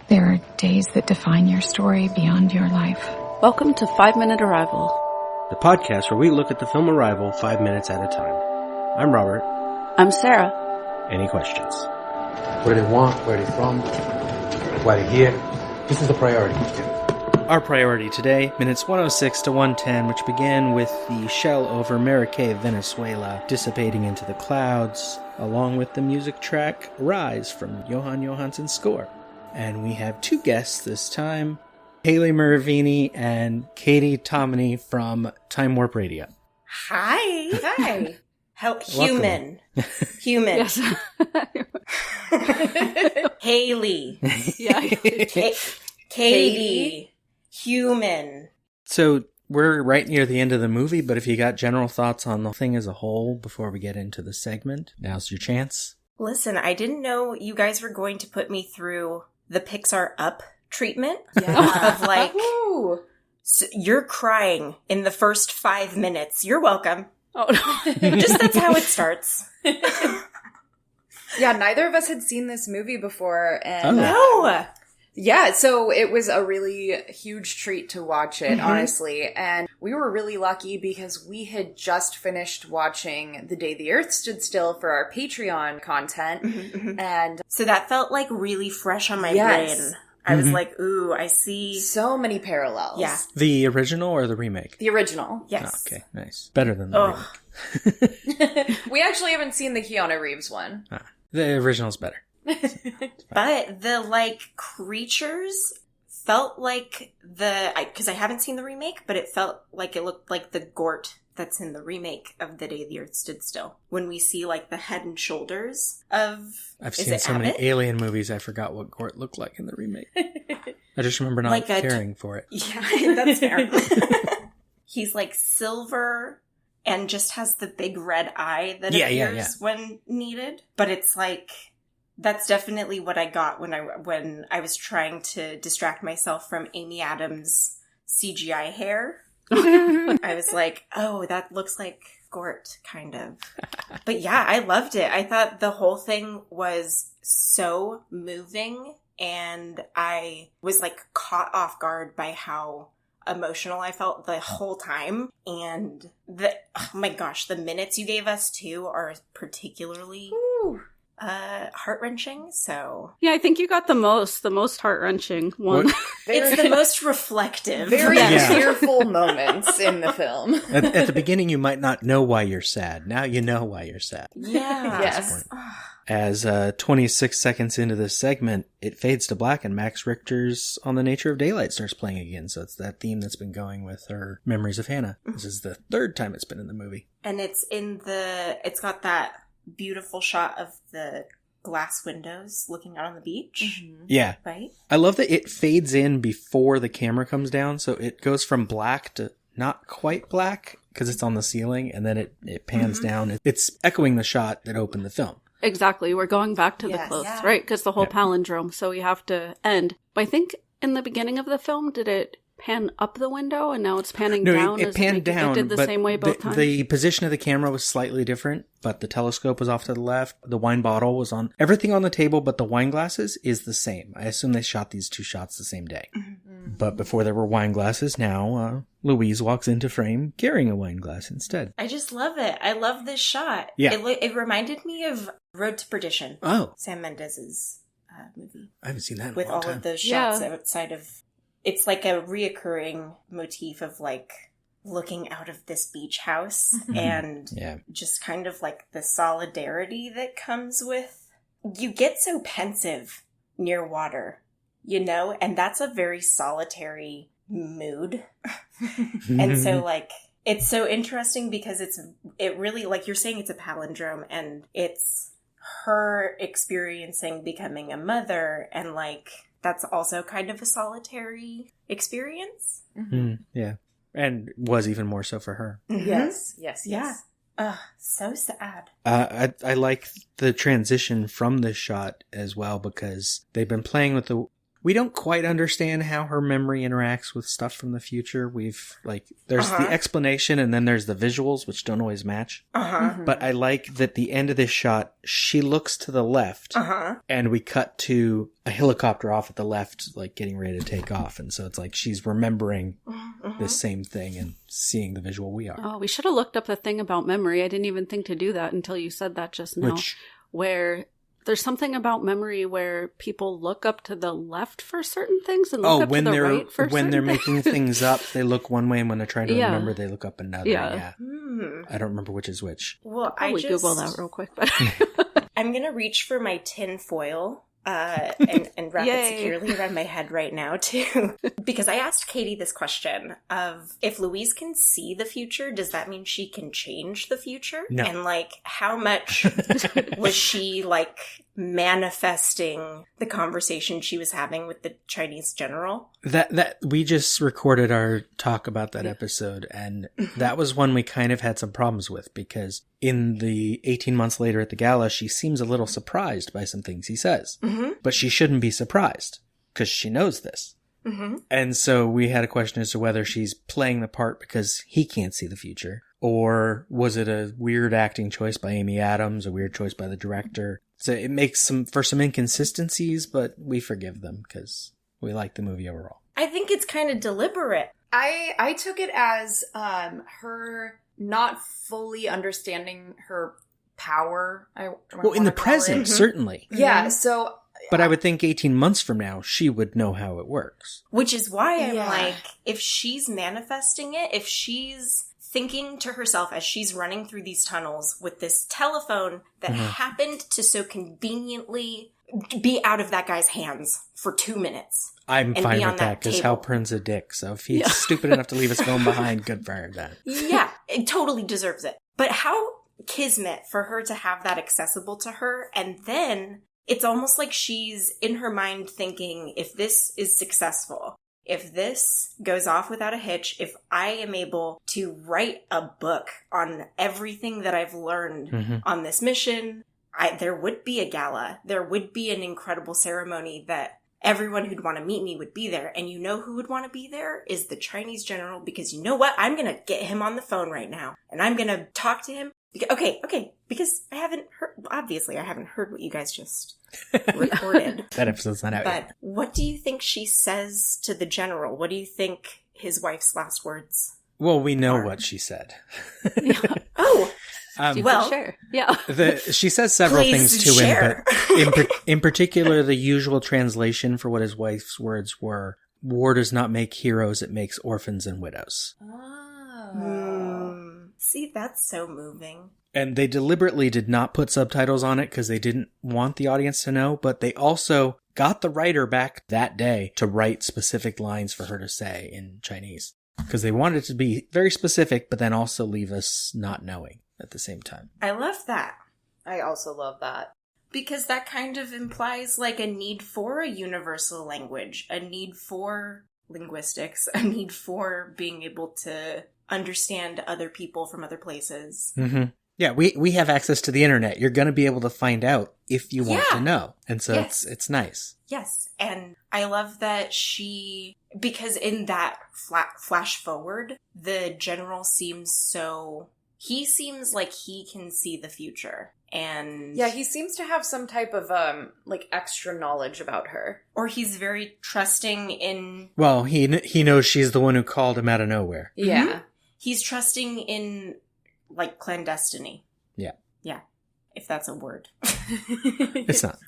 There are days that define your story beyond your life. Welcome to 5 Minute Arrival, the podcast where we look at the film Arrival 5 minutes at a time. I'm Robert. I'm Sarah. Any questions? What do they want? Where are they from? Why are they here? This is the priority. Our priority today, minutes 106 to 110, which begin with the shell over Maracay, Venezuela, dissipating into the clouds, along with the music track Rise from Johan Johansson's score. And we have two guests this time, Hayley Mervini and Katie Tomeny from Time Warp Radio. Hi. Hi. Human. Human. Yes. Hayley. Yeah. Katie. Human. So we're right near the end of the movie, but if you got general thoughts on the thing as a whole before we get into the segment, now's your chance. Listen, I didn't know you guys were going to put me through the Pixar Up treatment. Yeah. Of like, so you're crying in the first 5 minutes. You're welcome. Oh, no. Just that's how it starts. Yeah, neither of us had seen this movie before, and No. yeah, so it was a really huge treat to watch it, honestly, and we were really lucky because we had just finished watching The Day the Earth Stood Still for our Patreon content, and So that felt like really fresh on my Yes. brain. I was like, ooh, I see. so many parallels. Yeah. The original or the remake? The original. Yes. Okay, nice. Better than the Ugh. remake. We actually haven't seen the Keanu Reeves one. The original's better. But the, like, creatures felt like because I haven't seen the remake, but it felt like it looked like the Gort that's in the remake of The Day the Earth Stood Still. When we see, like, the head and shoulders of, I've is seen it so many Abbott? alien movies, I forgot what Gort looked like in the remake. I just remember not Like a caring for it. Yeah, that's fair. He's, like, silver and just has the big red eye that appears when needed. But it's like, that's definitely what I got when I was trying to distract myself from Amy Adams' CGI hair. I was like, oh, that looks like Gort, kind of. But yeah, I loved it. I thought the whole thing was so moving, and I was like caught off guard by how emotional I felt the whole time. And oh my gosh, the minutes you gave us too are particularly heart-wrenching. So Yeah, I think you got the most heart-wrenching one. What? it's the most reflective. Very Yeah. tearful moments in the film. At the beginning, you might not know why you're sad. Now you know why you're sad. Yeah. Yes. As 26 seconds into this segment, it fades to black and Max Richter's On the Nature of Daylight starts playing again. So it's that theme that's been going with her Memories of Hannah. This is the third time it's been in the movie. And it's got that beautiful shot of the glass windows looking out on the beach. Yeah. Right? I love that it fades in before the camera comes down. So it goes from black to not quite black because it's on the ceiling. And then it pans down. It's echoing the shot that opened the film. Exactly. We're going back to the Yes. clothes, Yeah. right? Because the whole palindrome, so we have to end. But I think in the beginning of the film, did it pan up the window and now it's panning down? it panned down. It did the but same way both times? The position of the camera was slightly different, but the telescope was off to the left. The wine bottle was on everything on the table, but the wine glasses is the same. I assume they shot these two shots the same day. But before there were wine glasses, now Louise walks into frame carrying a wine glass instead. I just love it. I love this shot. Yeah. It reminded me of Road to Perdition. Oh, Sam Mendes's movie. I haven't seen that in With a long all time. of those shots Yeah. outside of... It's like a reoccurring motif of like looking out of this beach house and Yeah. just kind of like the solidarity that comes with... You get so pensive near water, you know? And that's a very solitary mood. And so like... It's so interesting because it really, like you're saying, it's a palindrome, and it's her experiencing becoming a mother, and like that's also kind of a solitary experience. Yeah. And was even more so for her. Yes. Yes. Yeah. So sad. I like the transition from this shot as well because they've been playing with the We don't quite understand how her memory interacts with stuff from the future. There's the explanation and then there's the visuals, which don't always match. But I like that the end of this shot, she looks to the left and we cut to a helicopter off at the left, like getting ready to take off. And so it's like she's remembering the same thing and seeing the visual we are. Oh, we should have looked up the thing about memory. I didn't even think to do that until you said that just now. Where there's something about memory where people look up to the left for certain things and look up to the right for when certain they're making things up, they look one way, and when they're trying to remember, they look up another. Yeah. I don't remember which is which. Well, Google that real quick. But I'm going to reach for my tin foil and wrap it securely around my head right now, too. Because I asked Katie this question of, if Louise can see the future, does that mean she can change the future? No. And, like, how much was she, like, manifesting the conversation she was having with the Chinese general? That we just recorded our talk about that episode, and that was one we kind of had some problems with, because in the 18 months later at the gala, she seems a little surprised by some things he says. But she shouldn't be surprised, because she knows this. And so we had a question as to whether she's playing the part because he can't see the future, or was it a weird acting choice by Amy Adams, a weird choice by the director. So it makes some inconsistencies, but we forgive them because we like the movie overall. I think it's kind of deliberate. I took it as her not fully understanding her power. Well, in the present, certainly. Yeah, so... But I would think 18 months from now, she would know how it works. Which is why I'm like, if she's manifesting it, if she's thinking to herself as she's running through these tunnels with this telephone that happened to so conveniently be out of that guy's hands for 2 minutes. I'm fine with that, because Halpern's a dick, so if he's stupid enough to leave his phone behind, good for him then. Yeah, it totally deserves it. But how kismet for her to have that accessible to her, and then it's almost like she's in her mind thinking, if this is successful, if this goes off without a hitch, if I am able to write a book on everything that I've learned on this mission, there would be a gala. There would be an incredible ceremony that everyone who'd want to meet me would be there. And you know who would want to be there is the Chinese general, because you know what? I'm going to get him on the phone right now. And I'm going to talk to him. Okay, because I haven't heard what you guys just recorded. That episode's not out yet. But what do you think she says to the general? What do you think his wife's last words Well, we know what she said. Oh, well, sure. Yeah. She says several things to him, but in particular, the usual translation for what his wife's words were: war does not make heroes, it makes orphans and widows. See, that's so moving. And they deliberately did not put subtitles on it because they didn't want the audience to know, but they also got the writer back that day to write specific lines for her to say in Chinese. Because they wanted it to be very specific, but then also leave us not knowing at the same time. I love that. I also love that. Because that kind of implies like a need for a universal language, a need for linguistics, a need for being able to understand other people from other places. Mm-hmm. Yeah, we have access to the internet. You're going to be able to find out if you want to know. And so it's nice. Yes. And I love that because in that flash forward, the general seems like he can see the future. And yeah, he seems to have some type of extra knowledge about her. Or he's very trusting in... Well, he knows she's the one who called him out of nowhere. Yeah. Mm-hmm. He's trusting in clandestiny. Yeah. Yeah. If that's a word. It's not.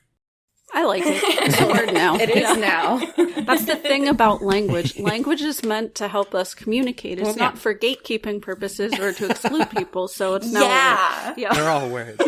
I like it. It's a word now. It is now. That's the thing about language. Language is meant to help us communicate. It's not for gatekeeping purposes or to exclude people. So it's now. Yeah. They're all words.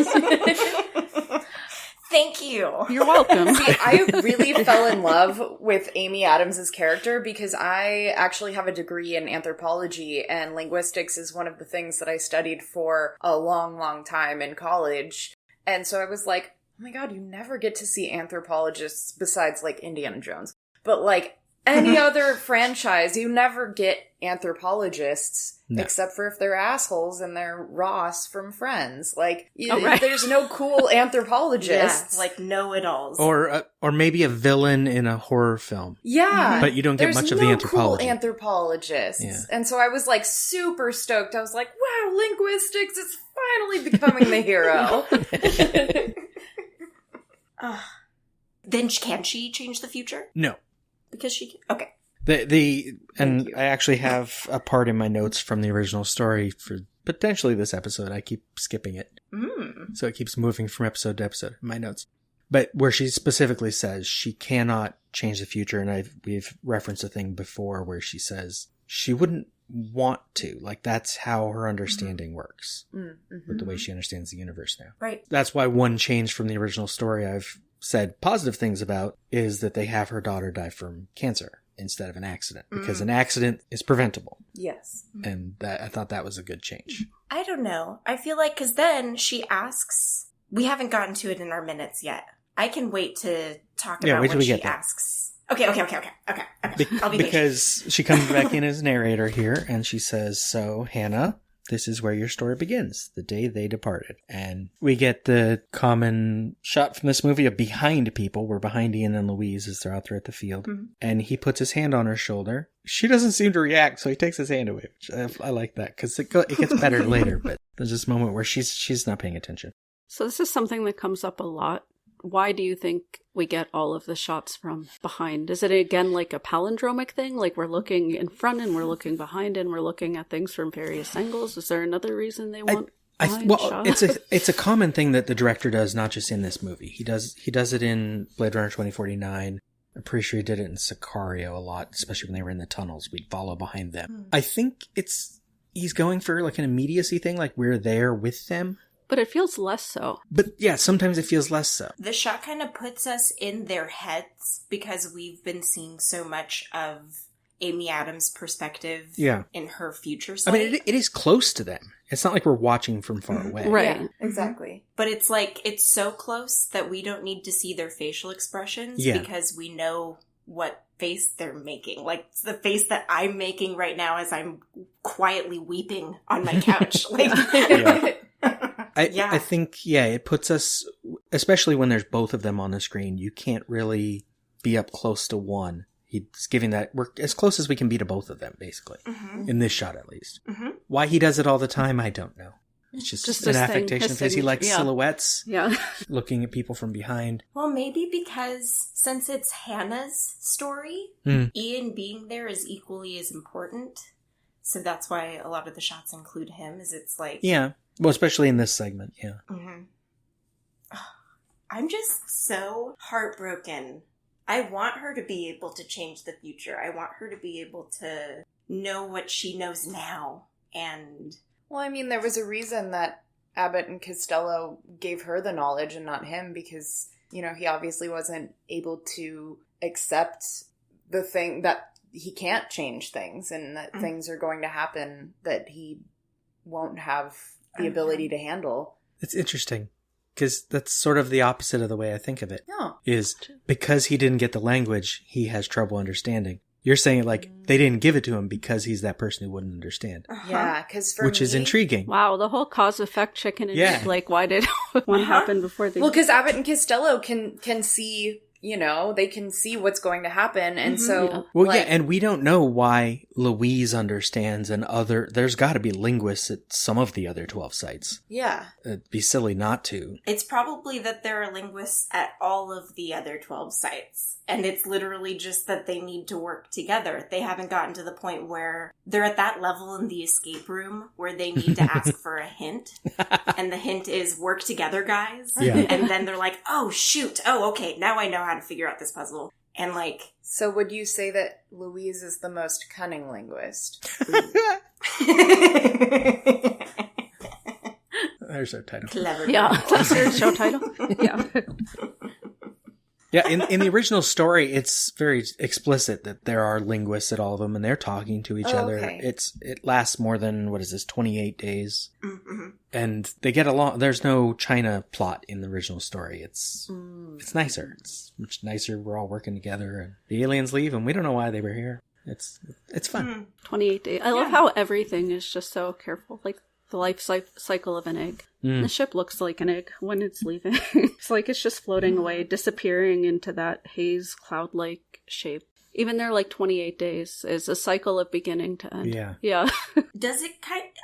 Thank you. You're welcome. See, I really fell in love with Amy Adams' character because I actually have a degree in anthropology, and linguistics is one of the things that I studied for a long, long time in college. And so I was like, oh my god, you never get to see anthropologists besides Indiana Jones. But any other franchise, you never get anthropologists, except for if they're assholes and they're Ross from Friends. Like, there's no cool anthropologists. Yeah, like know-it-alls. Or maybe a villain in a horror film. Yeah. But you don't get much of the anthropology. Cool anthropologists. Yeah. And so I was like super stoked. I was like, wow, linguistics is finally becoming the hero. Then can she change the future? No. Because she... Okay. I actually have a part in my notes from the original story for potentially this episode. I keep skipping it. So it keeps moving from episode to episode in my notes. But where she specifically says she cannot change the future, and we've referenced a thing before where she says she wouldn't want to. Like, that's how her understanding works. With the way she understands the universe now. Right. That's why one change from the original story I've said positive things about is that they have her daughter die from cancer instead of an accident, because an accident is preventable. Yes. And I thought that was a good change. I don't know. I feel like, because then she asks, we haven't gotten to it in our minutes yet. I can wait to talk about when she asks. Okay. I'll be patient. Because she comes back in as narrator here, and she says, so, Hannah, this is where your story begins, the day they departed. And we get the common shot from this movie of behind people. We're behind Ian and Louise as they're out there at the field. And he puts his hand on her shoulder. She doesn't seem to react, so he takes his hand away. Which I like that, because it gets better later. But there's this moment where she's not paying attention. So this is something that comes up a lot. Why do you think we get all of the shots from behind? Is it, again, like a palindromic thing? Like we're looking in front and we're looking behind and we're looking at things from various angles? Is there another reason they want shots? It's a common thing that the director does, not just in this movie. He does it in Blade Runner 2049. I'm pretty sure he did it in Sicario a lot, especially when they were in the tunnels. We'd follow behind them. I think he's going for like an immediacy thing, like we're there with them. But it feels less so. But yeah, sometimes it feels less so. The shot kind of puts us in their heads because we've been seeing so much of Amy Adams' perspective in her future sight. I mean, it is close to them. It's not like we're watching from far away. Right. Yeah, exactly. But it's like, it's so close that we don't need to see their facial expressions because we know what face they're making. Like, it's the face that I'm making right now as I'm quietly weeping on my couch. I think, it puts us, especially when there's both of them on the screen, you can't really be up close to one. He's giving that, we're as close as we can be to both of them, basically. In this shot, at least. Why he does it all the time, I don't know. It's just an affectation because he likes silhouettes. Yeah. Looking at people from behind. Well, maybe because since it's Hannah's story, Ian being there is equally as important. So that's why a lot of the shots include him, is it's like... Yeah. Well, especially in this segment, yeah. I'm just so heartbroken. I want her to be able to change the future. I want her to be able to know what she knows now. And... Well, I mean, there was a reason that Abbott and Costello gave her the knowledge and not him, because, he obviously wasn't able to accept the thing that he can't change things and that things are going to happen that he won't have the ability to handle. It's interesting, because that's sort of the opposite of the way I think of it. No. Is because he didn't get the language, he has trouble understanding. You're saying it like they didn't give it to him because he's that person who wouldn't understand. Yeah, because which is intriguing. Wow, the whole cause-effect chicken and egg, like, why did one happen before the... Well, because Abbott and Costello can see... they can see what's going to happen, and so... Well, and we don't know why Louise understands and there's got to be linguists at some of the other 12 sites. Yeah. It'd be silly not to. It's probably that there are linguists at all of the other 12 sites, and it's literally just that they need to work together. They haven't gotten to the point where they're at that level in the escape room where they need to ask for a hint, and the hint is, work together, guys. Yeah. And then they're like, oh, shoot. Oh, okay, now I know how to figure out this puzzle. And like... So would you say that Louise is the most cunning linguist? There's our title. Clever. Yeah, that's your show title. Yeah. Yeah, in the original story, it's very explicit that there are linguists at all of them, and they're talking to each other. Okay. It lasts more than, 28 days. Mm-hmm. And they get along. There's no China plot in the original story. It's nicer. It's much nicer. We're all working together, and the aliens leave, and we don't know why they were here. It's fun. 28 days. I love how everything is just so careful. Like the life cycle of an egg. The ship looks like an egg when it's leaving. It's like it's just floating away, disappearing into that haze cloud-like shape. Even their 28 days is a cycle of beginning to end. Yeah. Does it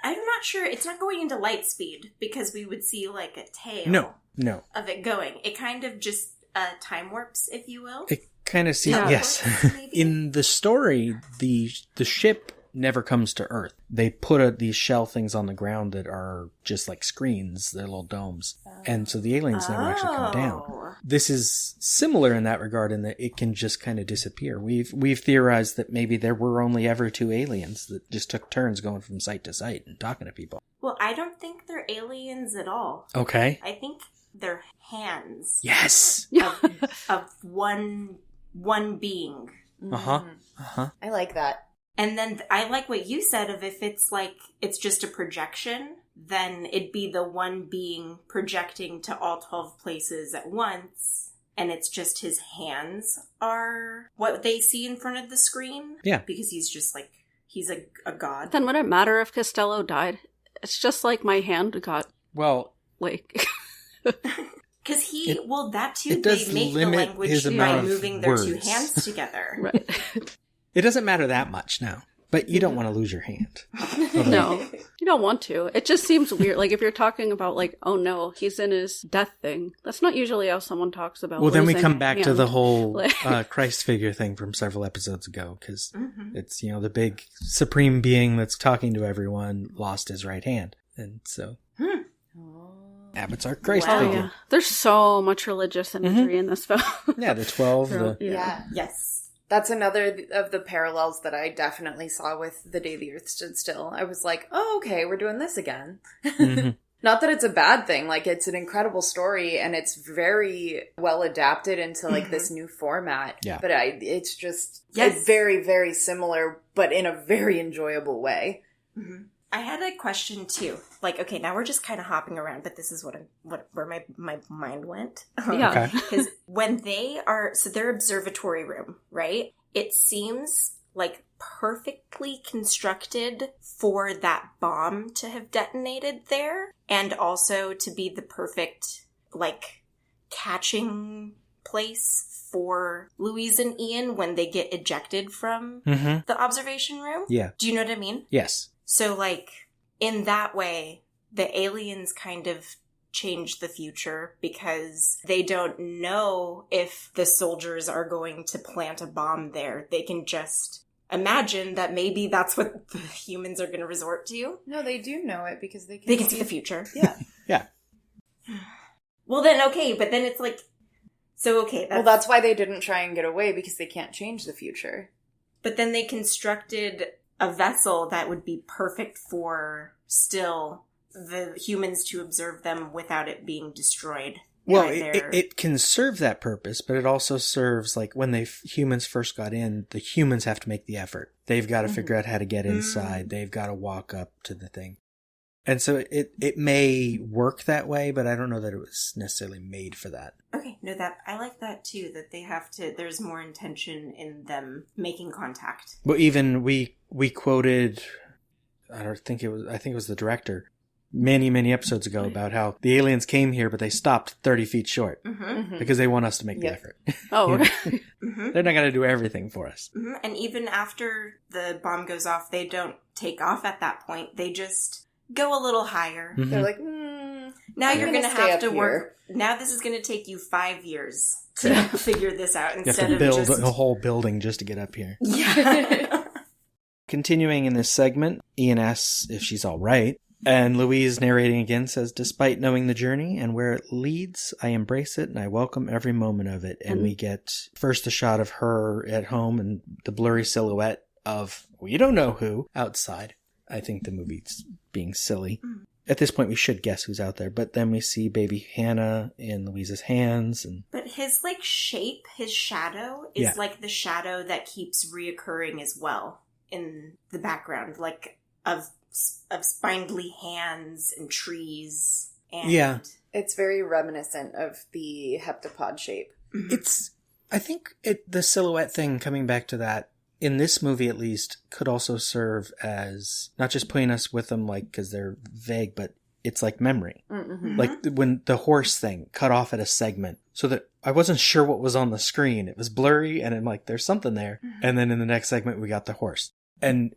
I'm not sure. It's not going into light speed because we would see a tail. No. Of it going. It kind of just time warps, if you will. It kind of seems, yes. In the story, the ship never comes to Earth. They put these shell things on the ground that are just like screens. They're little domes. And so the aliens never actually come down. This is similar in that regard in that it can just kind of disappear. We've theorized that maybe there were only ever 2 aliens that just took turns going from site to site and talking to people. Well, I don't think they're aliens at all. Okay. I think they're hands. Yes! Of one being. Uh-huh. I like that. And then I like what you said of if it's it's just a projection, then it'd be the one being projecting to all 12 places at once. And it's just his hands are what they see in front of the screen. Yeah. Because he's just he's a god. Then would it matter if Costello died? It's just like my hand got... Well... Because that too, they make the language by moving their 2 hands together. Right. It doesn't matter that much now, but you don't want to lose your hand. No, you don't want to. It just seems weird. If you're talking about oh no, he's in his death thing. That's not usually how someone talks about. Well, then we come back to the whole Christ figure thing from several episodes ago, because it's, the big supreme being that's talking to everyone lost his right hand. And so Abbott's our Christ figure. Yeah. There's so much religious imagery in this film. Yeah, the 12. Yes. That's another of the parallels that I definitely saw with The Day the Earth Stood Still. I was like, oh, okay, we're doing this again. Not that it's a bad thing. It's an incredible story, and it's very well adapted into, this new format. Yeah. But it's just it's very, very similar, but in a very enjoyable way. Mm-hmm. I had a question, too. Okay, now we're just kind of hopping around, but this is where my mind went. Yeah. Because when their observatory room, right? It seems perfectly constructed for that bomb to have detonated there, and also to be the perfect, catching place for Louise and Ian when they get ejected from the observation room. Yeah. Do you know what I mean? Yes. So, in that way, the aliens kind of change the future because they don't know if the soldiers are going to plant a bomb there. They can just imagine that maybe that's what the humans are going to resort to. No, they do know it because they can see the future. Yeah. Yeah. Well, then, okay, but then it's that's why they didn't try and get away, because they can't change the future. But then they constructed a vessel that would be perfect for still the humans to observe them without it being destroyed. Well, it can serve that purpose, but it also serves, when humans first got in, the humans have to make the effort. They've got to figure out how to get inside. They've got to walk up to the thing. And so it may work that way, but I don't know that it was necessarily made for that. Okay, no, I like that too, that they have to, there's more intention in them making contact. Well, even we quoted, I think it was the director, many episodes ago about how the aliens came here, but they stopped 30 feet short because they want us to make the effort. Oh, They're not going to do everything for us. Mm-hmm. And even after the bomb goes off, they don't take off at that point. They just go a little higher. Mm-hmm. They're like, now you're going to have to work. Now this is going to take you 5 years to figure this out instead of build a whole building just to get up here. Yeah. Continuing in this segment, Ian asks if she's all right. And Louise, narrating again, says, despite knowing the journey and where it leads, I embrace it and I welcome every moment of it. And we get first a shot of her at home and the blurry silhouette of, we don't know who, outside. I think the movie's being silly. at this point we should guess who's out there, but then we see baby Hannah in Louise's hands. But his, like, shape, his shadow, is like the shadow that keeps reoccurring as well in the background, like, of spindly hands and trees. And it's very reminiscent of the heptapod shape. I think the silhouette thing, coming back to that, in this movie at least, could also serve as not just putting us with them, like, because they're vague, but it's like memory. Mm-hmm. Like when the horse thing cut off at a segment, so that I wasn't sure what was on the screen. It was blurry, and I'm like, there's something there. Mm-hmm. And then in the next segment, we got the horse. And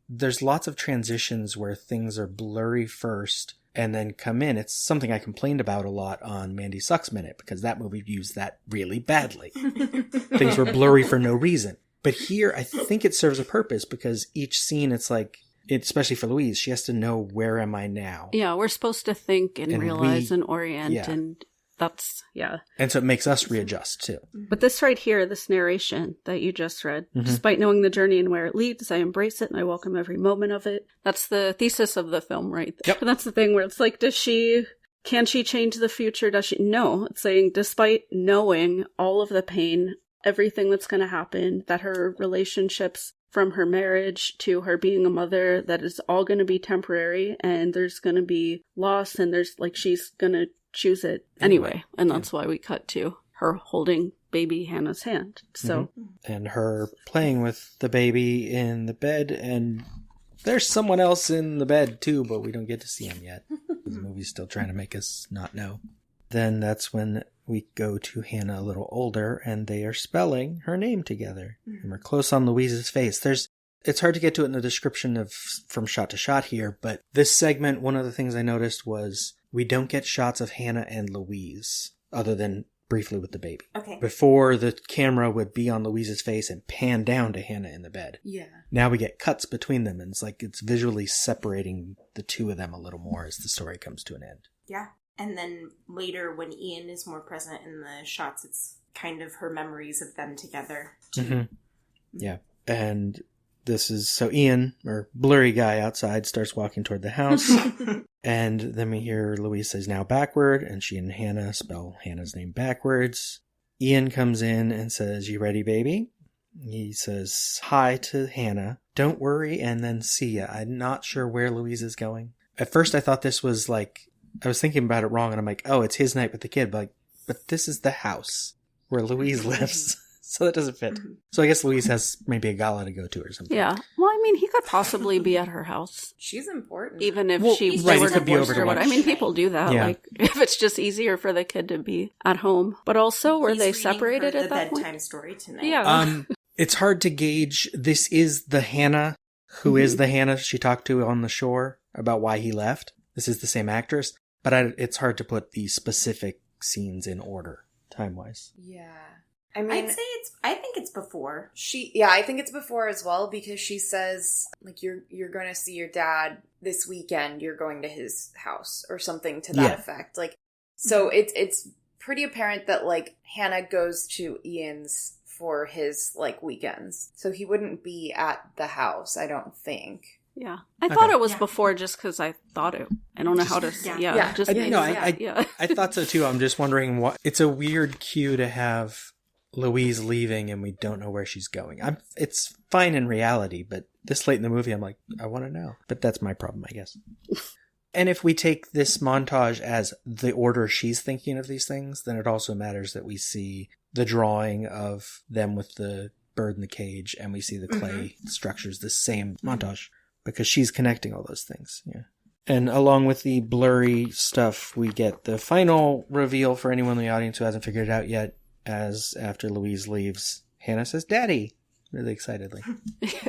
there's lots of transitions where things are blurry first and then come in. It's something I complained about a lot on Mandy Sucks Minute, because that movie used that really badly. Things were blurry for no reason. But here, I think it serves a purpose, because each scene, it's like, especially for Louise, she has to know, where am I now? Yeah, we're supposed to think and realize and orient, and that's, And so it makes us readjust, too. But this right here, this narration that you just read, despite knowing the journey and where it leads, I embrace it and I welcome every moment of it. That's the thesis of the film right there. Yep. And that's the thing where it's like, can she change the future? Does she? No. It's saying, despite knowing all of the pain, everything that's going to happen, that her relationships from her marriage to her being a mother, that is all going to be temporary, and there's going to be loss, and there's, like, she's going to choose it anyway. And that's why we cut to her holding baby Hannah's hand. So, and her playing with the baby in the bed, and there's someone else in the bed too, but we don't get to see him yet. The movie's still trying to make us not know. Then that's when we go to Hannah a little older, and they are spelling her name together. And we're close on Louise's face. It's hard to get to it in the description of from shot to shot here, but this segment, one of the things I noticed was we don't get shots of Hannah and Louise, other than briefly with the baby. Okay. Before, the camera would be on Louise's face and pan down to Hannah in the bed. Yeah. Now we get cuts between them, and it's like it's visually separating the two of them a little more as the story comes to an end. Yeah. And then later, when Ian is more present in the shots, it's kind of her memories of them together, too. Mm-hmm. Yeah. And this is, so Ian, or blurry guy outside, starts walking toward the house. And then we hear Louise says, now backward, and she and Hannah spell Hannah's name backwards. Ian comes in and says, you ready, baby? He says hi to Hannah, don't worry, and then see ya. I'm not sure where Louise is going. At first I thought this was like, I was thinking about it wrong, and I'm like, oh, it's his night with the kid, but this is the house where Louise lives. So that doesn't fit. So I guess Louise has maybe a gala to go to or something. Yeah. Well, I mean, he could possibly be at her house. She's important. Even if they were divorced or what. I mean, people do that. Yeah. Like, if it's just easier for the kid to be at home. But also, were they separated at that point? The bedtime story tonight. Yeah. It's hard to gauge. This is the Hannah who is the Hannah she talked to on the shore about why he left. This is the same actress. But it's hard to put the specific scenes in order, time-wise. Yeah. I mean, I think it's before. I think it's before as well, because she says, like, you're going to see your dad this weekend, you're going to his house, or something to that effect. Like, so it's pretty apparent that, like, Hannah goes to Ian's for his, like, weekends. So he wouldn't be at the house, I don't think. Yeah. I thought it was before just because I thought it. I don't know how to say. Yeah. I thought so too. I'm just wondering what. It's a weird cue to have Louise leaving and we don't know where she's going. It's fine in reality, but this late in the movie, I'm like, I want to know. But that's my problem, I guess. And if we take this montage as the order she's thinking of these things, then it also matters that we see the drawing of them with the bird in the cage, and we see the clay structures, the same montage, because she's connecting all those things. Yeah. And along with the blurry stuff, we get the final reveal for anyone in the audience who hasn't figured it out yet, as after Louise leaves, Hannah says, Daddy, really excitedly.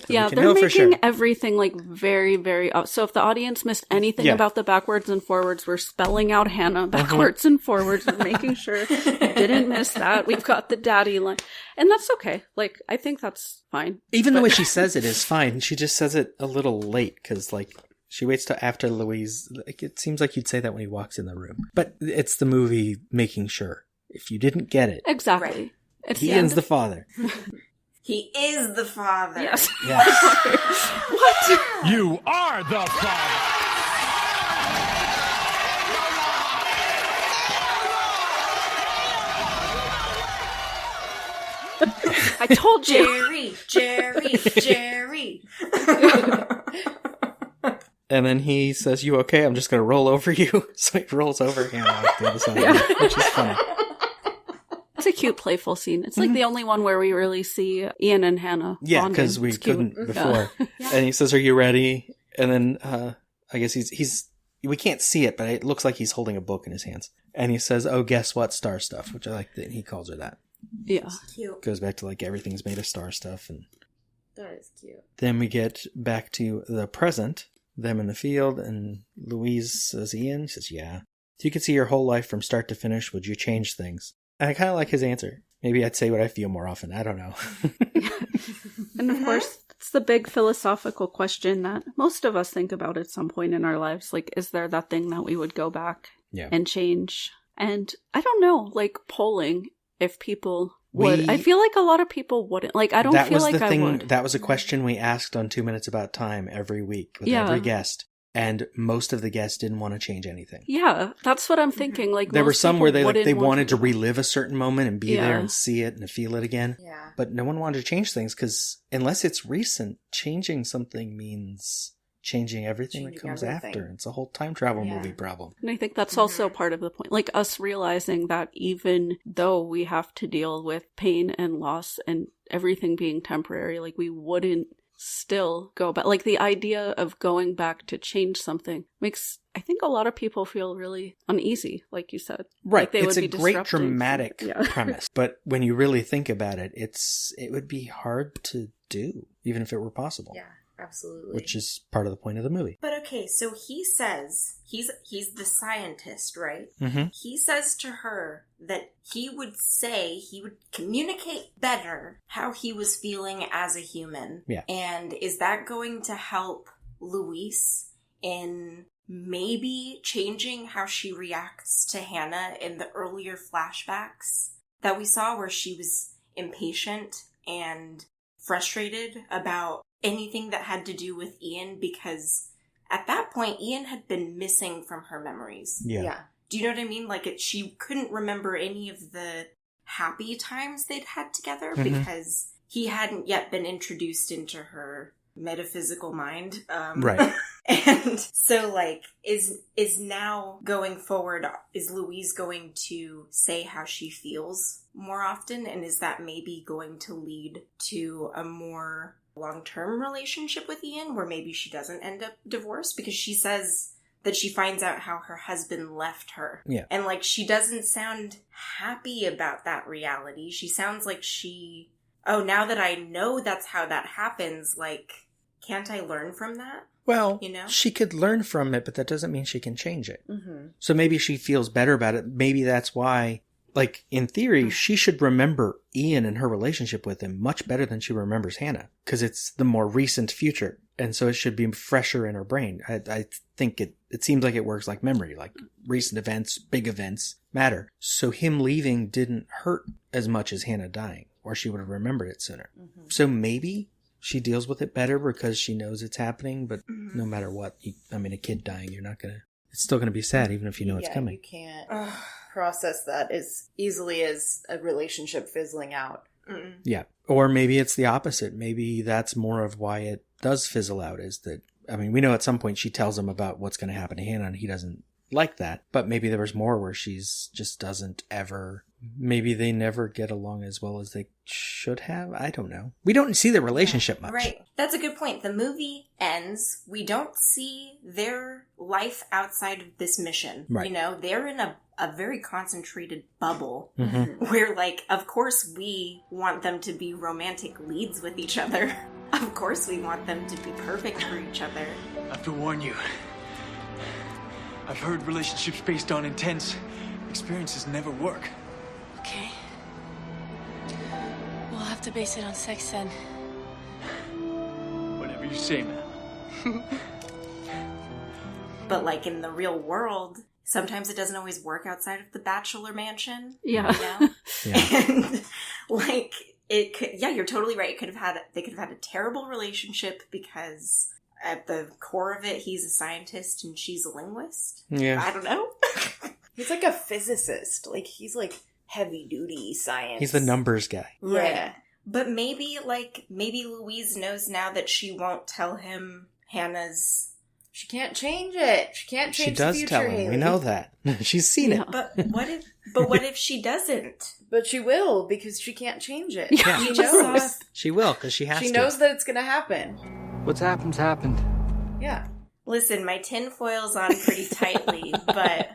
Yeah, they're making everything like very, very... So if the audience missed anything about the backwards and forwards, we're spelling out Hannah backwards and forwards and making sure we didn't miss that. We've got the daddy line. And that's okay. Like, I think that's fine. Even the way she says it is fine. She just says it a little late because, like, she waits till after Louise... Like, it seems like you'd say that when he walks in the room. But it's the movie making sure. If you didn't get it... Exactly. Right. Ian's the father. He is the father. Yes. Yes. What? You are the father. I told you. Jerry. And then he says, "You okay? I'm just going to roll over you." So he rolls over Hannah off the other side, which is funny. It's a cute, playful scene. It's like the only one where we really see Ian and Hannah. Yeah, because we couldn't before. Yeah. And he says, "Are you ready?" And then I guess he's we can't see it, but it looks like he's holding a book in his hands. And he says, "Oh, guess what? Star stuff," which I like that he calls her that. Yeah, it's cute. Goes back to like everything's made of star stuff, and that is cute. Then we get back to the present. Them in the field, and Louise says, "Ian?" He says, "Yeah. If you could see your whole life from start to finish, would you change things?" And I kind of like his answer. Maybe I'd say what I feel more often. I don't know. And of course, it's the big philosophical question that most of us think about at some point in our lives. Like, is there that thing that we would go back and change? And I don't know, like polling, if people would. I feel like a lot of people wouldn't. Like, I don't feel like I would. That was a question we asked on 2 Minutes About Time every week with every guest. And most of the guests didn't want to change anything. Yeah, that's what I'm thinking. Like, there were some where they wanted to relive a certain moment and be there and see it and feel it again. Yeah. But no one wanted to change things because unless it's recent, changing something means changing everything that comes after. It's a whole time travel movie problem. And I think that's also part of the point. Like, us realizing that even though we have to deal with pain and loss and everything being temporary, like, we wouldn't still go back. Like, the idea of going back to change something makes, I think, a lot of people feel really uneasy, like you said. Right. Like, they it's would a be great dramatic premise. But when you really think about it, it would be hard to do, even if it were possible. Yeah. Absolutely. Which is part of the point of the movie. But okay, so he says, he's the scientist, right? Mm-hmm. He says to her that he would communicate better how he was feeling as a human. Yeah. And is that going to help Louise in maybe changing how she reacts to Hannah in the earlier flashbacks that we saw, where she was impatient and frustrated about anything that had to do with Ian, because at that point Ian had been missing from her memories. Yeah. Do you know what I mean? Like, she couldn't remember any of the happy times they'd had together because he hadn't yet been introduced into her metaphysical mind. Right. And so, like, is now going forward, is Louise going to say how she feels more often? And is that maybe going to lead to a more long-term relationship with Ian, where maybe she doesn't end up divorced? Because she says that she finds out how her husband left her. Yeah. And, like, she doesn't sound happy about that reality. She sounds like now that I know that's how that happens, like, can't I learn from that? Well, you know? She could learn from it, but that doesn't mean she can change it. Mm-hmm. So maybe she feels better about it. Maybe that's why, like, in theory, she should remember Ian and her relationship with him much better than she remembers Hannah, because it's the more recent future. And so it should be fresher in her brain. I think it seems like it works like memory, like recent events, big events matter. So him leaving didn't hurt as much as Hannah dying, or she would have remembered it sooner. Mm-hmm. So maybe she deals with it better because she knows it's happening, but no matter what, a kid dying, it's still going to be sad even if you know it's coming. You can't process that as easily as a relationship fizzling out. Mm-mm. Yeah. Or maybe it's the opposite. Maybe that's more of why it does fizzle out, is that, we know at some point she tells him about what's going to happen to Hannah and he doesn't like that, but maybe there was more where she's just doesn't ever, maybe they never get along as well as they should have. I don't know. We don't see the relationship much. Right. That's a good point. The movie ends. We don't see their life outside of this mission. Right. You know, they're in a very concentrated bubble Mm-hmm. where, like, of course we want them to be romantic leads with each other. Of course we want them to be perfect for each other. I have to warn you. I've heard relationships based on intense experiences never work. Okay. We'll have to base it on sex then. Whatever you say, man. But, like, in the real world, sometimes it doesn't always work outside of the bachelor mansion. Yeah. You know? Yeah. And, like, it could, you're totally right. They could have had a terrible relationship because at the core of it, he's a scientist and she's a linguist. Yeah. I don't know. He's like a physicist. Like, he's like heavy-duty science. He's the numbers guy. Right. Yeah. But maybe Louise knows now that she won't tell him Hannah's... She can't change it. She can't change the future, She does tell him. Hayley. We know that. She's seen it. But what if she doesn't? But she will, because she can't change it. Yeah. She knows. She will, because she has to. She knows that it's going to happen. What's happened's happened. Yeah. Listen, my tinfoil's on pretty tightly, but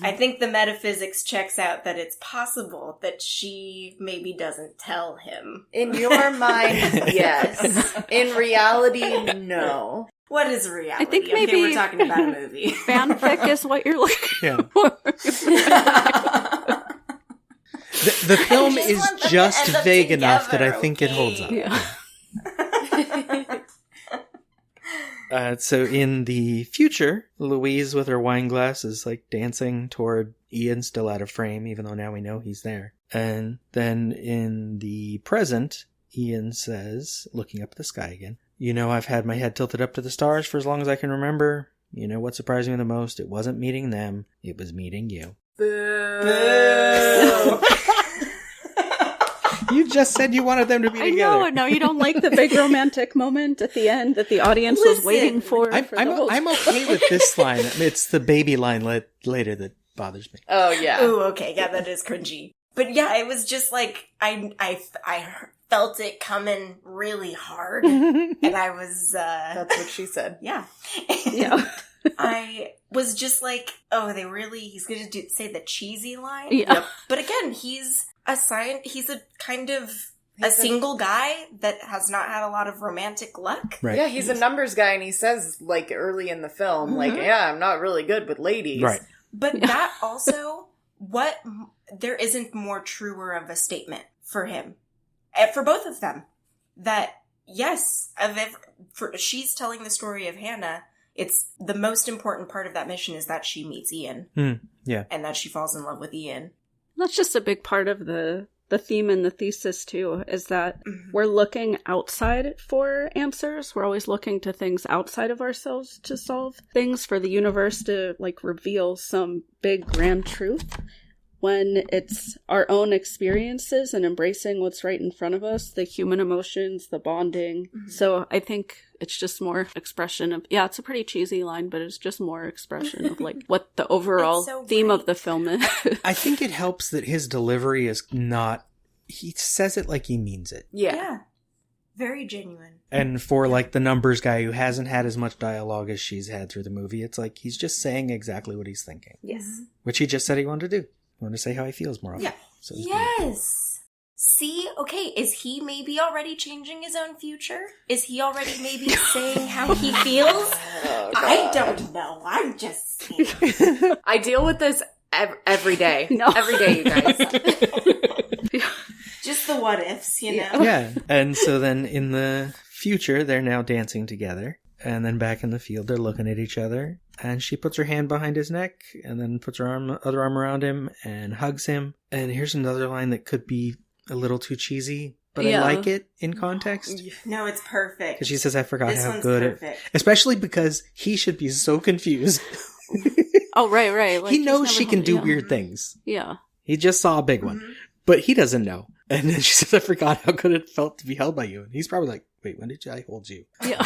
I think the metaphysics checks out that it's possible that she maybe doesn't tell him. In your mind, yes. In reality, no. What is reality? I think maybe we're talking about a movie. Fanfic is what you're looking for. The film is just vague enough that I think it holds up. Yeah. So in the future, Louise with her wine glass is like dancing toward Ian, still out of frame, even though now we know he's there. And then in the present, Ian says, looking up at the sky again, "You know, I've had my head tilted up to the stars for as long as I can remember. You know what surprised me the most? It wasn't meeting them. It was meeting you." Boo. You just said you wanted them to be together. I know. No, you don't like the big romantic moment at the end that the audience was waiting for. I'm okay with this line. It's the baby line later that bothers me. Oh, yeah. Ooh, okay. Yeah, that is cringy. But yeah, it was just like, I felt it coming really hard. And I was, That's what she said. yeah. Yeah. I was just like, oh, he's going to say the cheesy line? Yeah. Yep. But again, he's a kind of a single guy that has not had a lot of romantic luck. Right. Yeah, he's a numbers guy, and he says, like, early in the film, like, yeah, I'm not really good with ladies. Right. But that also, there isn't more truer of a statement for him. For both of them. That, yes, she's telling the story of Hannah. It's the most important part of that mission is that she meets Ian. Yeah. And that she falls in love with Ian. That's just a big part of the theme and the thesis, too, is that we're looking outside for answers. We're always looking to things outside of ourselves to solve things, for the universe to, like, reveal some big, grand truth. When it's our own experiences and embracing what's right in front of us, the human emotions, the bonding. So I think it's just more expression of, it's a pretty cheesy line, but it's just more expression of like what the overall theme of the film is. I think it helps that his delivery is not, he says it like he means it. Yeah. Very genuine. And for like the numbers guy who hasn't had as much dialogue as she's had through the movie, it's like he's just saying exactly what he's thinking. Yes. Which he just said he wanted to do. He wanted to say how he feels more often. Yeah. So yes. See, okay, is he maybe already changing his own future? Is he already maybe saying how he feels? I don't know. I'm just saying. I deal with this every day. No. Every day, you guys. Just the what ifs, you know? Yeah. And so then in the future, they're now dancing together. And then back in the field, they're looking at each other. And she puts her hand behind his neck and then puts her other arm around him and hugs him. And here's another line that could be a little too cheesy, but I like it in context. No, it's perfect. Because she says, I forgot this how one's good perfect. Especially because he should be so confused. Oh, right. Like, he knows she can do weird things. Yeah. He just saw a big one. But he doesn't know. And then she says, I forgot how good it felt to be held by you. And he's probably like, wait, when did I hold you? Yeah.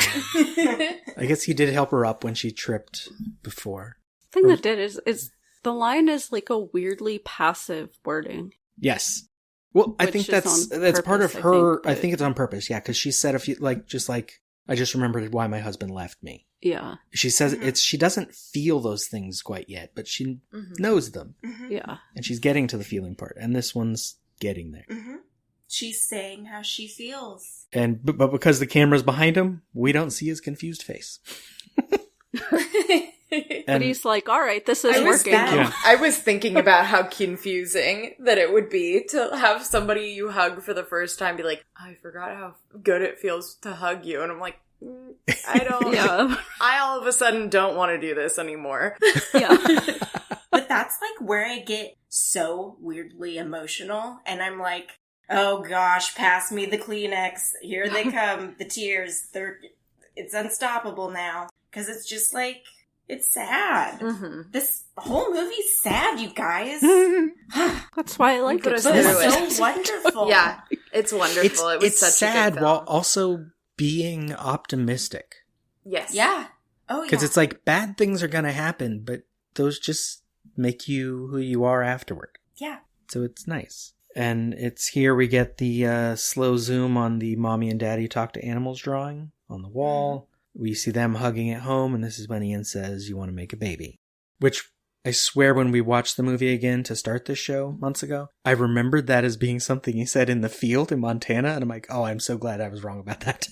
I guess he did help her up when she tripped before. The thing that did is the line is like a weirdly passive wording. Yes. Well, I think that's part of her. I think it's on purpose. Yeah. Because she said a few, like, I just remembered why my husband left me. Yeah. She says she doesn't feel those things quite yet, but she knows them. Yeah. And she's getting to the feeling part. And this one's getting there. She's saying how she feels. And but because the camera's behind him, we don't see his confused face. But he's like, all right, this is working. Yeah. I was thinking about how confusing that it would be to have somebody you hug for the first time be like, I forgot how good it feels to hug you. And I'm like, I don't. Yeah. I all of a sudden don't want to do this anymore. Yeah. But that's like where I get so weirdly emotional. And I'm like, oh gosh, pass me the Kleenex. Here they come. The tears. It's unstoppable now. Because it's just like, It's sad. Mm-hmm. This whole movie's sad, you guys. That's why I like it. But it's so wonderful. Yeah, it's wonderful. It was it's such sad a good film. while also being optimistic. Yes. Yeah. Oh, yeah. Because it's like bad things are going to happen, but those just make you who you are afterward. Yeah. So it's nice. And it's here we get the slow zoom on the mommy and daddy talk to animals drawing on the wall. We see them hugging at home, and this is when Ian says, you want to make a baby. Which, I swear when we watched the movie again to start this show months ago, I remembered that as being something he said in the field in Montana, and I'm like, oh, I'm so glad I was wrong about that.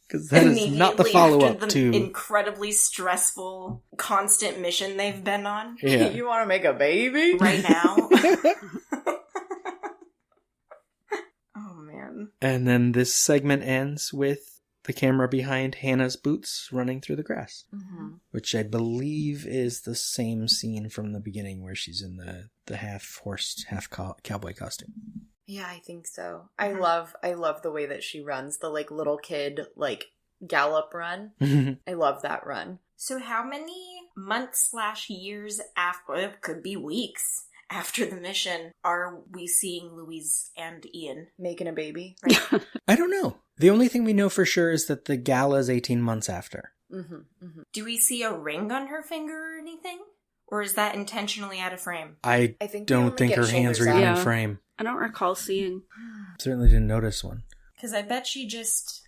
Because that is not the follow-up after to... the incredibly stressful, constant mission they've been on. Yeah. You want to make a baby? Right now. And then this segment ends with the camera behind Hannah's boots running through the grass. Mm-hmm. Which I believe is the same scene from the beginning where she's in the half-horse, half-cowboy costume. Yeah, I think so. I love the way that she runs, the like little kid like gallop run. I love that run. So how many months/years after, it could be weeks after the mission, are we seeing Louise and Ian making a baby? Right. I don't know. The only thing we know for sure is that the gala is 18 months after. Mm-hmm, mm-hmm. Do we see a ring on her finger or anything? Or is that intentionally out of frame? I don't think her hands are even in frame. I don't recall seeing. Certainly didn't notice one. Because I bet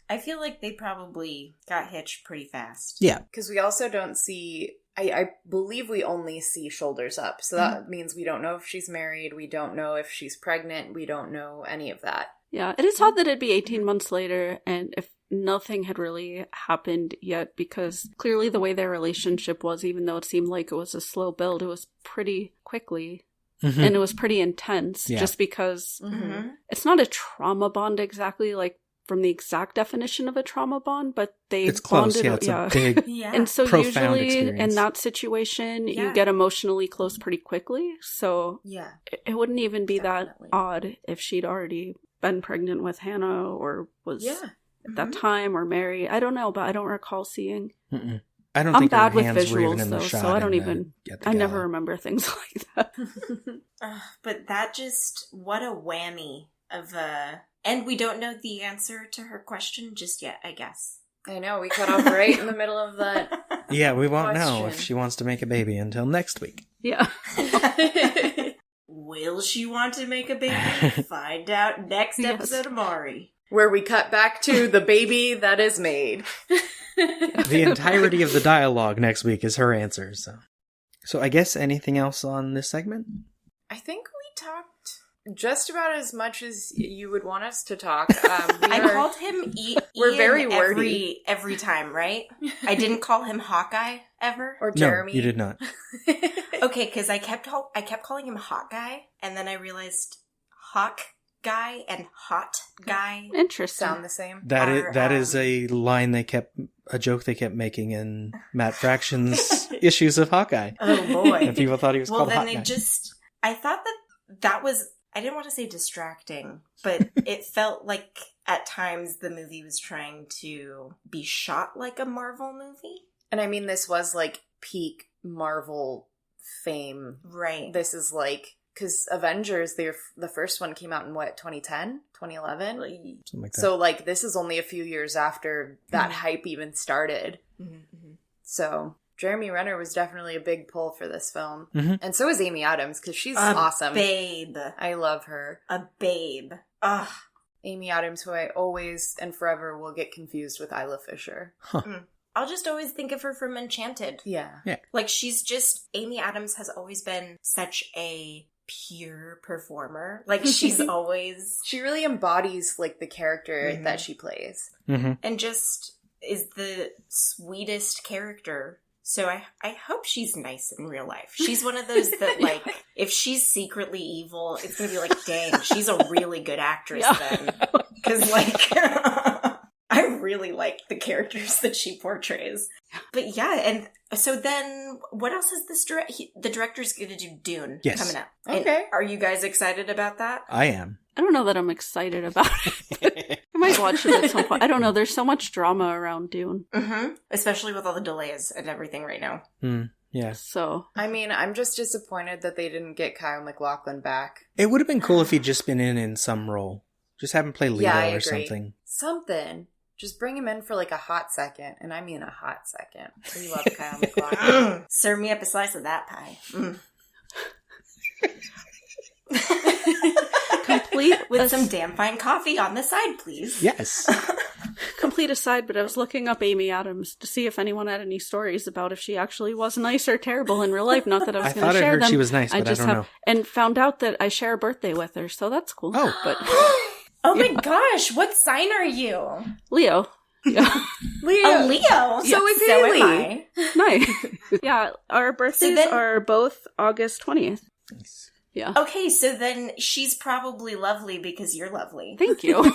I feel like they probably got hitched pretty fast. Yeah. Because we also don't see... I believe we only see shoulders up. So that means we don't know if she's married. We don't know if she's pregnant. We don't know any of that. Yeah, it is odd that it'd be 18 months later and if nothing had really happened yet, because clearly the way their relationship was, even though it seemed like it was a slow build, it was pretty quickly. Mm-hmm. And it was pretty intense just because it's not a trauma bond exactly, like from the exact definition of a trauma bond, but it's close. Bonded. Yeah, it's a big, and so profound usually experience. in that situation, you get emotionally close pretty quickly. So it wouldn't even be that odd if she'd already been pregnant with Hannah or was at that time or married. I don't know, but I don't recall seeing. Mm-mm. I don't I'm think bad her with hands were even visuals in the though, shot so I don't even. I gala. never remember things like that. But that just, what a whammy of a. And we don't know the answer to her question just yet, I guess. I know, we cut off right in the middle of that. Yeah, we won't know if she wants to make a baby until next week. Yeah. Will she want to make a baby? Find out next episode of Maury. Where we cut back to the baby that is made. The entirety of the dialogue next week is her answer. So I guess anything else on this segment? I think we talked just about as much as you would want us to talk. I called him Ian. We're very wordy every time, right? I didn't call him Hawkeye ever, or Jeremy. No, you did not. Okay, because I kept calling him Hot Guy, and then I realized Hawk Guy and Hot Guy interesting sound the same. That is a joke they kept making in Matt Fraction's issues of Hawkeye. Oh boy! And people thought he was called Hot Guy. Well, then I thought that was. I didn't want to say distracting, but it felt like at times the movie was trying to be shot like a Marvel movie. And I mean, this was like peak Marvel fame. Right. This is like, because Avengers, the first one came out in what, 2010? 2011? Something like that. So like, this is only a few years after that hype even started. Mm-hmm. So Jeremy Renner was definitely a big pull for this film. Mm-hmm. And so is Amy Adams, because she's awesome. Babe. I love her. A babe. Ugh. Amy Adams, who I always and forever will get confused with Isla Fisher. Huh. I'll just always think of her from Enchanted. Yeah. Like, Amy Adams has always been such a pure performer. Like, she's always... She really embodies, like, the character that she plays. Mm-hmm. And just is the sweetest character. So I hope she's nice in real life. She's one of those that, like, if she's secretly evil, it's going to be like, dang, she's a really good actress then. Because, like, I really like the characters that she portrays. But yeah, and so then what else is the director's going to do Dune coming up? Okay. And are you guys excited about that? I am. I don't know that I'm excited about it. Am might watch it at some point. I don't know. There's so much drama around Dune. Mm-hmm. Especially with all the delays and everything right now. Yeah. So. I mean, I'm just disappointed that they didn't get Kyle MacLachlan back. It would have been cool if he'd just been in some role. Just have him play Leo or something. Something. Just bring him in for like a hot second. And I mean a hot second. We love Kyle MacLachlan. Serve me up a slice of that pie. Complete with some damn fine coffee on the side, please. Yes. Complete aside, but I was looking up Amy Adams to see if anyone had any stories about if she actually was nice or terrible in real life. Not that I was going to share them. I heard she was nice, but I don't know. And found out that I share a birthday with her, so that's cool. Oh. But oh my gosh, what sign are you? Leo. Yeah. Leo. A Leo? So is Hayley. Nice. Yeah, our birthdays are both August 20th. Nice. Yeah. Okay, so then she's probably lovely because you're lovely. Thank you.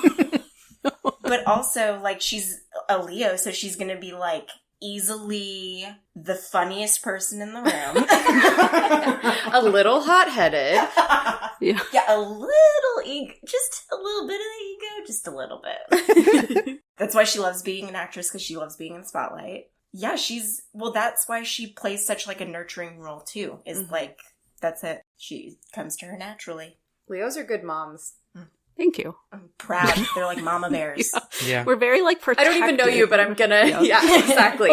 But also, like, she's a Leo, so she's going to be, like, easily the funniest person in the room. A little hot-headed. Yeah, a little ego. Just a little bit of the ego. Just a little bit. That's why she loves being an actress, because she loves being in the spotlight. Yeah, that's why she plays such, like, a nurturing role, too. Is, like, that's it. She comes to her naturally. Leos are good moms. Thank you. I'm proud. They're like mama bears. Yeah. We're very, like, protective. I don't even know you, but I'm gonna... Yeah, exactly.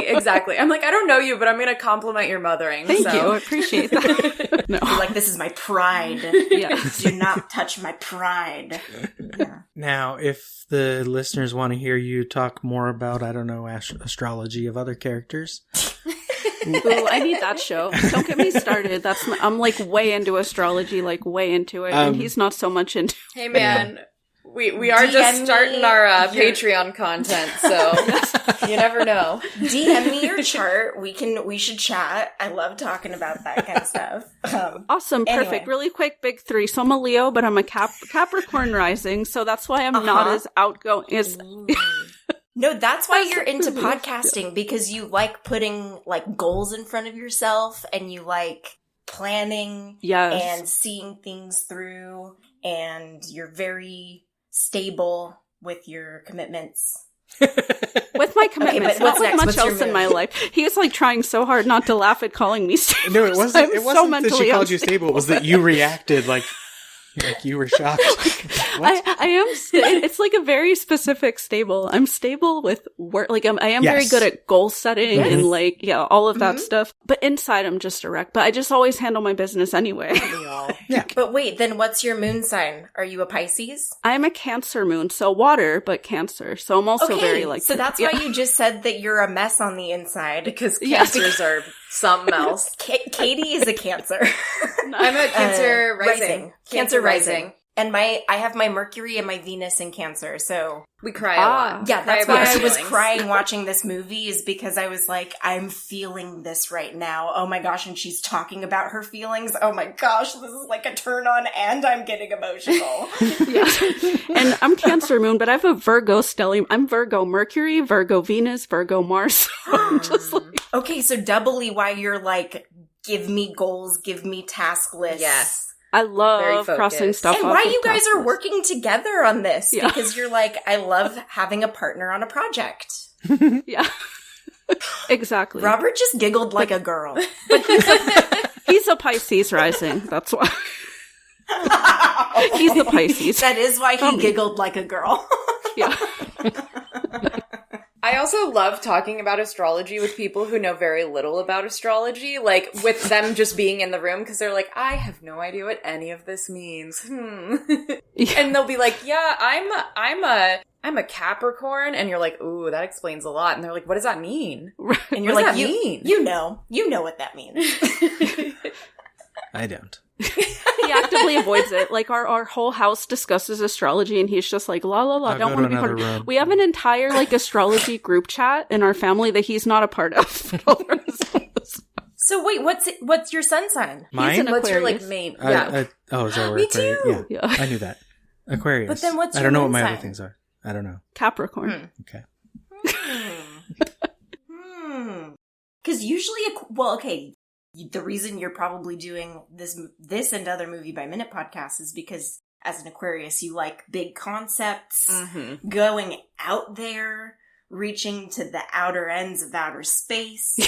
I'm like, I don't know you, but I'm gonna compliment your mothering. Thank you. I appreciate that. No. You're like, this is my pride. Yes. Do not touch my pride. Yeah. Now, if the listeners want to hear you talk more about, I don't know, astrology of other characters... Ooh, I need that show. Don't get me started. I'm like way into astrology, like way into it, and he's not so much into it. Hey man, we are just starting our Patreon content, so you never know. DM me your chart. We should chat. I love talking about that kind of stuff. Awesome, perfect. Anyway. Really quick, big three. So I'm a Leo, but I'm a Capricorn rising, so that's why I'm not as outgoing as... No, that's why you're into podcasting, because you like putting, like, goals in front of yourself, and you like planning and seeing things through, and you're very stable with your commitments. With my commitments, not with much else in my life. He was, like, trying so hard not to laugh at calling me stable. No, it wasn't that she called you stable. It was that you reacted like you were shocked. What? I am. It's like a very specific stable. I'm stable with work. Like I am very good at goal setting and like all of that stuff. But inside, I'm just a wreck. But I just always handle my business anyway. Yeah. But wait, then what's your moon sign? Are you a Pisces? I'm a Cancer moon, so water, but Cancer. So I'm also very like. So that's why you just said that you're a mess on the inside, because Cancers are something else. Katie is a Cancer. I'm a Cancer rising. Cancer rising. And I have my Mercury and my Venus in Cancer, so... We cry a lot. Yeah, that's why I was crying watching this movie, is because I was like, I'm feeling this right now. Oh my gosh, and she's talking about her feelings. Oh my gosh, this is like a turn on, and I'm getting emotional. And I'm Cancer moon, but I have a Virgo stellium. I'm Virgo Mercury, Virgo Venus, Virgo Mars. I'm just like... Okay, so doubly why you're like, give me goals, give me task lists. Yes. I love crossing stuff off. And why you guys are working together on this. Yeah. Because you're like, I love having a partner on a project. Yeah. Exactly. Robert just giggled like a girl. But he's a Pisces rising. That's why. He's the Pisces. That is why he giggled like a girl. Yeah. I also love talking about astrology with people who know very little about astrology, like with them just being in the room, because they're like, I have no idea what any of this means. And they'll be like, yeah, I'm a Capricorn, and you're like, ooh, that explains a lot. And they're like, what does that mean? And you're like, you know what that means. I don't. He actively avoids it. Like our whole house discusses astrology, and he's just like, la la la, don't want to be part of. We have an entire like astrology group chat in our family that he's not a part of. So wait, what's your sun sign? Mine? He's an What's your Aquarius. like main? Is that where Me too. Yeah, I knew that. Aquarius. But then what's your I don't know what moon my sign? other things are. I don't know. Capricorn. Okay. Because usually, the reason you're probably doing this and other movie by minute podcasts is because as an Aquarius, you like big concepts, going out there, reaching to the outer ends of outer space,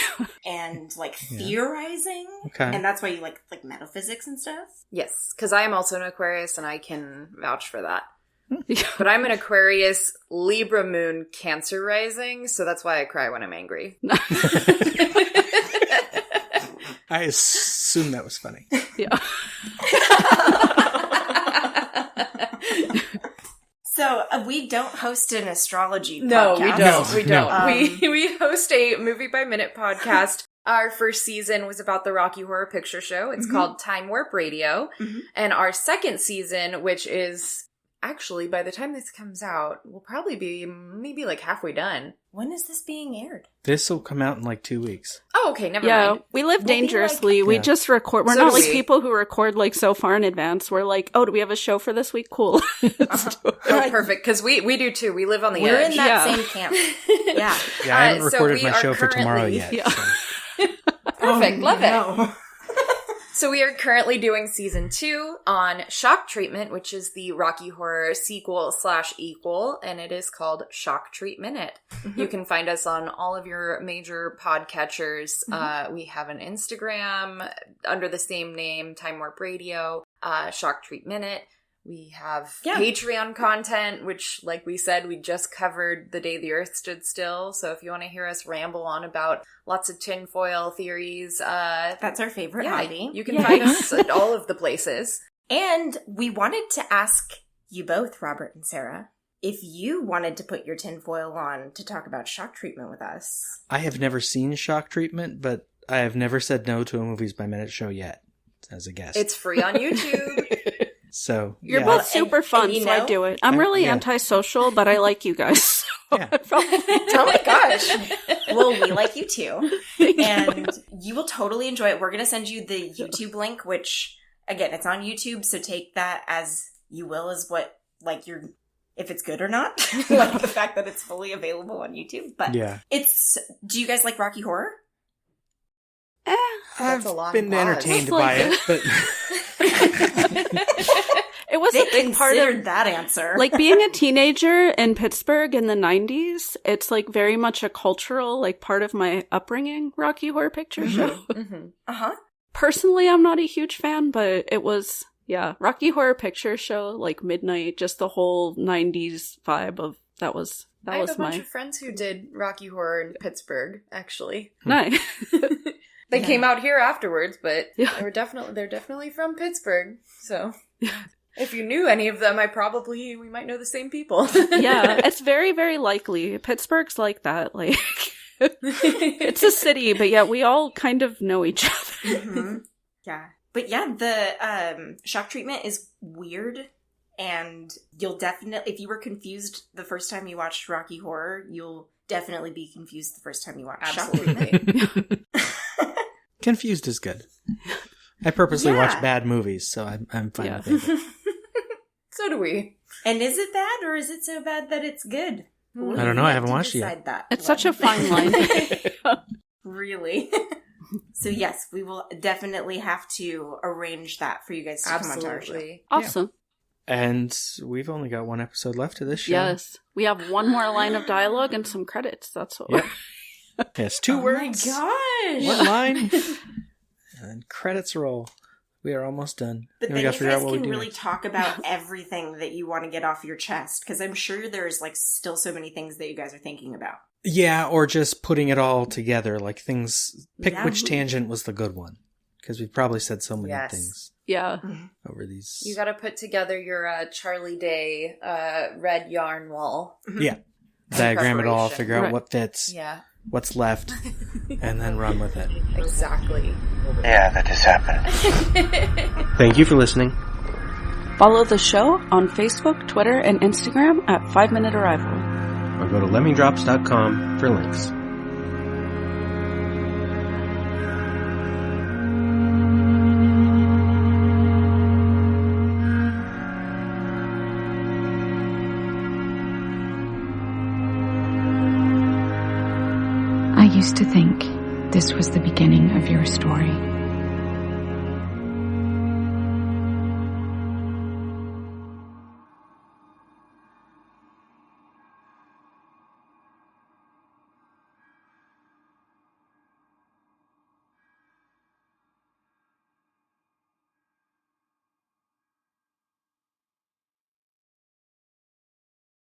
and like theorizing. Okay. And that's why you like metaphysics and stuff. Yes, because I am also an Aquarius and I can vouch for that. But I'm an Aquarius, Libra moon, Cancer rising, so that's why I cry when I'm angry. I assume that was funny. Yeah. So we don't host an astrology podcast. No, we don't. We host a movie by minute podcast. Our first season was about the Rocky Horror Picture Show. It's called Time Warp Radio. And our second season, which is actually, by the time this comes out, we'll probably be maybe like halfway done. When is this being aired? This will come out in like 2 weeks. Oh, okay, never mind. We live dangerously. We just record. We're not like people who record like so far in advance. We're like, oh, do we have a show for this week? Cool. Oh, perfect. Because we do too. We live on the edge. We're in that same camp. Yeah. Yeah, I haven't recorded my show for tomorrow yet. Yeah. So. Perfect. Love it. So we are currently doing season 2 on Shock Treatment, which is the Rocky Horror sequel/equal, and it is called Shock Treat Minute. You can find us on all of your major podcatchers. We have an Instagram under the same name, Time Warp Radio, Shock Treat Minute. We have Patreon content, which, like we said, we just covered the day the Earth stood still. So if you want to hear us ramble on about lots of tinfoil theories, that's our favorite hobby. You can find us at all of the places. And we wanted to ask you both, Robert and Sarah, if you wanted to put your tinfoil on to talk about Shock Treatment with us. I have never seen Shock Treatment, but I have never said no to a Movies by Minute show yet as a guest. It's free on YouTube. So you're both super fun, so I do it. I'm really antisocial, but I like you guys. Oh my gosh. Well, we like you too. And you will totally enjoy it. We're going to send you the YouTube link, which, again, it's on YouTube, so take that as you will, as what, like, if it's good or not. Like the fact that it's fully available on YouTube. But do you guys like Rocky Horror? I've been entertained by it, but... It was a big part of that answer. Like being a teenager in Pittsburgh in the 90s, it's like very much a cultural like part of my upbringing, Rocky Horror Picture Show. Personally, I'm not a huge fan, but it was, Rocky Horror Picture Show, like midnight, just the whole 90s vibe of that was I have a bunch of friends who did Rocky Horror in Pittsburgh, actually. Nice. They came out here afterwards, but they're definitely from Pittsburgh, so... If you knew any of them, we might know the same people. Yeah, it's very, very likely. Pittsburgh's like that. Like, it's a city, but yet we all kind of know each other. Yeah. But the Shock Treatment is weird, and you'll definitely, if you were confused the first time you watched Rocky Horror, you'll definitely be confused the first time you watch Shock Treatment. Confused is good. I purposely watch bad movies, so I'm fine with it. So do we. And is it bad, or is it so bad that it's good? I don't know. I haven't watched it yet. It's such a fine line. Really? So yes, we will definitely have to arrange that for you guys to come onto our show. Awesome. And we've only got one episode left of this show. Yes. We have one more line of dialogue and some credits. That's what we're... Yes, 2 words. Oh my gosh! One line. And credits roll. We are almost done. But then you guys can really talk about everything that you want to get off your chest, because I'm sure there's like still so many things that you guys are thinking about. Yeah, or just putting it all together, like things. Pick which tangent was the good one, because we've probably said so many things. Yeah. Over these. You got to put together your Charlie Day red yarn wall. Yeah. Diagram it all, figure out what fits. Yeah. What's left, and then run with it. Exactly. Yeah, that just happened. Thank you for listening. Follow the show on Facebook, Twitter, and Instagram at 5 Minute Arrival. Or go to lemmingdrops.com for links. I used to think this was the beginning of your story.